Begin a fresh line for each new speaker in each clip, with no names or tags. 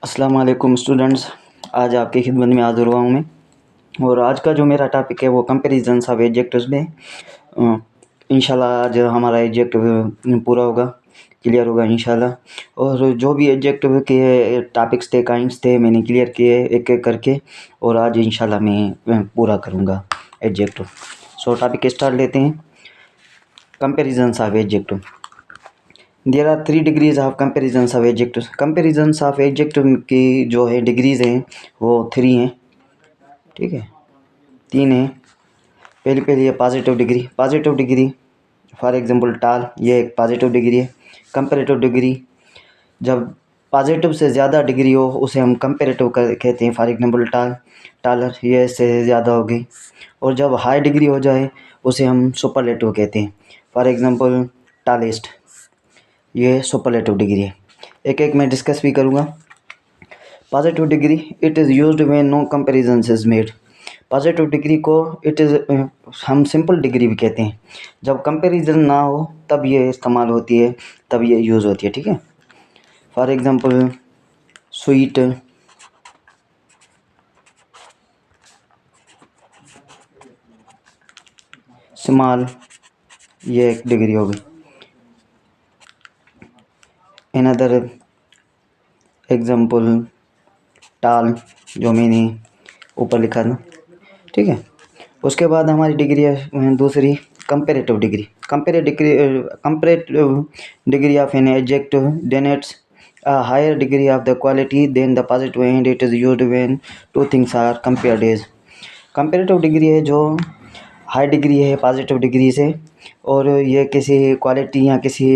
अस्सलाम वालेकुम स्टूडेंट्स। आज आपकी खिदमत में हाज़िर हुआ हूँ मैं। और आज का जो मेरा टॉपिक है वो कंपैरिजन्स ऑफ एडजेक्टिव्स में इंशाल्लाह आज हमारा एडजेक्टिव पूरा होगा, क्लियर होगा इंशाल्लाह। और जो भी एडजेक्टिव के टॉपिक्स थे, काइंड्स थे, मैंने क्लियर किए एक एक करके, और आज इंशाल्लाह मैं पूरा करूँगा एडजेक्टिव। सो टॉपिक स्टार्ट लेते हैं। Comparisons of adjective. There are 3 degrees of comparisons of adjectives. Comparisons of adjective की जो है डिग्रीज़ हैं वो 3 हैं, ठीक है, 3 हैं। पहली है positive degree. Positive degree for example टाल, ये एक पॉजिटिव डिग्री है। कंपैरेटिव डिग्री, जब पॉजिटिव से ज़्यादा डिग्री हो उसे हम कंपैरेटिव कहते हैं। फॉर एग्जांपल टालर, ये इससे ज़्यादा हो गई। और जब हाई डिग्री हो जाए उसे हम सुपरलेटिव कहते हैं। फॉर एग्जांपल टालेस्ट, ये सुपरलेटिव डिग्री है। एक एक मैं डिस्कस भी करूँगा। Positive degree, it is used when no comparison is made. Positive degree को हम सिंपल डिग्री भी कहते हैं। जब कंपैरिजन ना हो तब ये इस्तेमाल होती है, तब ये यूज़ होती है, ठीक है। फॉर एग्जांपल स्वीट, स्मॉल, ये एक डिग्री हो गई। अनदर एग्जांपल टाल, जो मैंने ऊपर लिखा था, ठीक है। उसके बाद हमारी डिग्री है दूसरी comparative degree. Comparative degree of an adjective denotes a higher degree of the quality than the positive and it is used when two things are compared as। Comparative degree है जो हाई डिग्री है positive degree से, और ये किसी quality या किसी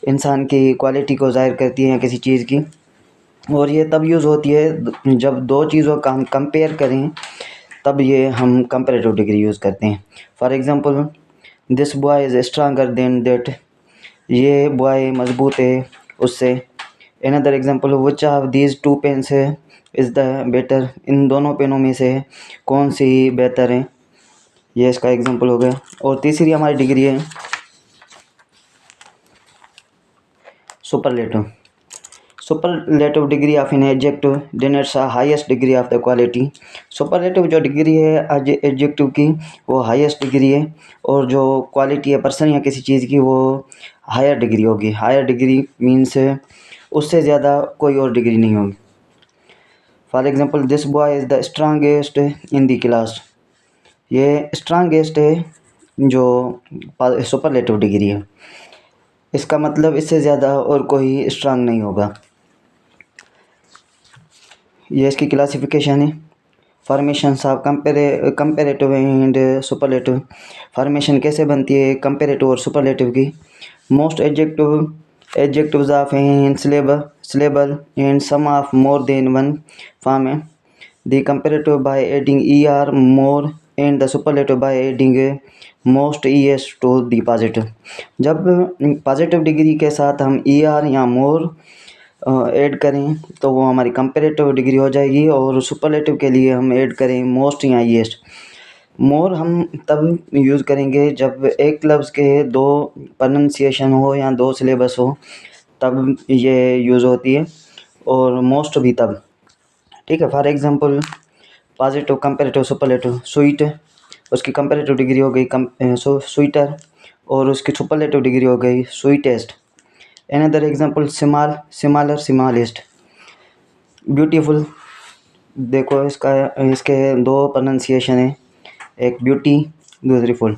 इंसान की क्वालिटी को ज़ाहिर करती है या किसी चीज़ की। और ये तब यूज़ होती है जब दो चीज़ों का हम कंपेयर करें, तब ये हम कंपैरेटिव डिग्री यूज़ करते हैं। For example this boy is stronger than that, ये बॉय मजबूत है उससे। Another example which of these two pens है इज़ द बेटर, इन दोनों पेनों में से कौन सी बेहतर है, ये इसका एग्जांपल हो गया। और तीसरी हमारी डिग्री है superlative. Superlative degree of an adjective denotes a highest degree of the quality. Superlative जो डिग्री है एडजेक्टिव की वो हाईएस्ट डिग्री है, और जो क्वालिटी है पर्सन या किसी चीज़ की वो हायर डिग्री होगी। हायर डिग्री मीन्स उससे ज़्यादा कोई और डिग्री नहीं होगी। For example this boy is the strongest in the class, ये स्ट्रांगेस्ट है जो सुपरलेटिव डिग्री है। इसका मतलब इससे ज़्यादा और कोई स्ट्रांग नहीं होगा। ये इसकी क्लासिफिकेशन है। Formations of comparative and superlative. Formation कैसे बनती है कंपैरेटिव और सुपरलेटिव की। Most adjectives of an syllable and some of more than one form है। The comparative by adding er more and the superlative by adding most es to the positive. जब positive degree के साथ हम er या more add करें तो वो हमारी कंपैरेटिव डिग्री हो जाएगी, और सुपरलेटिव के लिए हम ऐड करें मोस्ट या ईएस्ट। मोर हम तब यूज़ करेंगे जब एक लफ्ज़ के दो प्रोनंसिएशन हो या दो सिलेबस हो, तब ये यूज़ होती है, और मोस्ट भी तब, ठीक है। For example positive comparative superlative. Sweet, उसकी कंपैरेटिव डिग्री हो गई स्वीटर, और उसकी सुपरलेटिव डिग्री हो गई sweetest. Another example smaller, smallest. Beautiful, देखो इसके दो प्रोनंसिएशन है, एक ब्यूटी दूसरी फुल।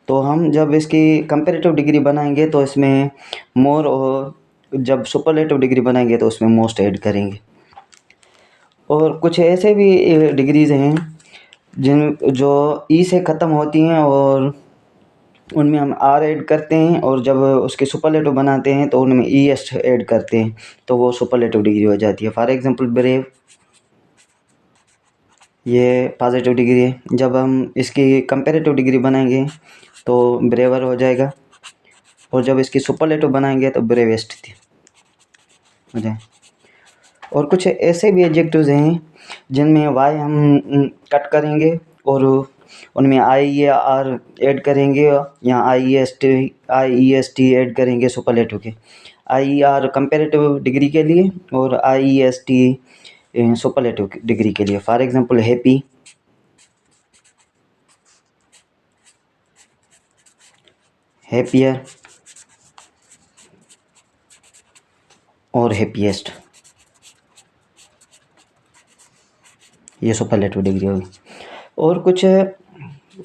तो हम जब इसकी कंपैरेटिव डिग्री बनाएंगे तो इसमें मोर, और जब सुपरलेटिव डिग्री बनाएंगे तो उसमें मोस्ट ऐड करेंगे। और कुछ ऐसे भी डिग्रीज़ हैं जो ई से ख़त्म होती हैं और उनमें हम आर ऐड करते हैं, और जब उसके सुपरलेटिव बनाते हैं तो उनमें ई एस ऐड करते हैं, तो वो सुपरलेटिव डिग्री हो जाती है। फॉर एग्जांपल ब्रेव, ये पॉजिटिव डिग्री है। जब हम इसकी कंपैरेटिव डिग्री बनाएंगे तो ब्रेवर हो जाएगा, और जब इसकी सुपरलेटिव बनाएंगे तो ब्रेवेस्ट हो जाए। और कुछ ऐसे भी एडजेक्टिव्स हैं जिनमें वाई हम कट करेंगे और उनमें आई या आर ऐड करेंगे, या आई ई एस टी ऐड करेंगे सुपरलेटिव के। IER कंपेरेटिव डिग्री के लिए और IEST सुपरलेटिव डिग्री के लिए। फॉर एग्जांपल हैप्पी, हैप्पियर और हैप्पीएस्ट, ये सुपरलेटिव डिग्री होगी। और कुछ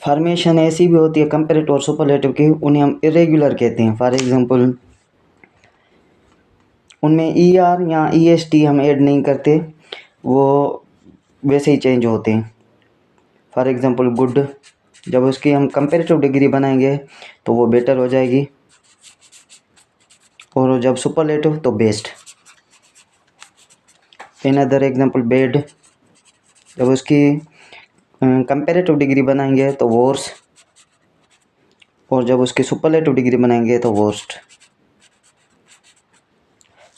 फॉर्मेशन ऐसी भी होती है कंपेरेटिव और सुपरलेटिव की, उन्हें हम इरेगुलर कहते हैं। फॉर एग्जांपल उनमें ER या EST हम ऐड नहीं करते, वो वैसे ही चेंज होते हैं। फॉर एग्जांपल गुड, जब उसकी हम कंपेरेटिव डिग्री बनाएंगे तो वो बेटर हो जाएगी, और जब सुपरलेटिव तो बेस्ट। अनदर एग्जांपल बैड, जब उसकी कंपेरेटिव डिग्री बनाएंगे तो वर्स, और जब उसकी सुपरलेटिव डिग्री बनाएंगे तो वर्स्ट।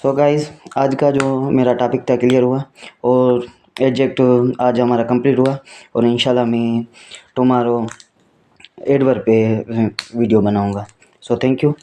सो गाइस, आज का जो मेरा टॉपिक था क्लियर हुआ, और एडजेक्टिव आज हमारा कंप्लीट हुआ, और इंशाल्लाह मैं टुमारो एडवर्ब पे वीडियो बनाऊंगा। So thank you.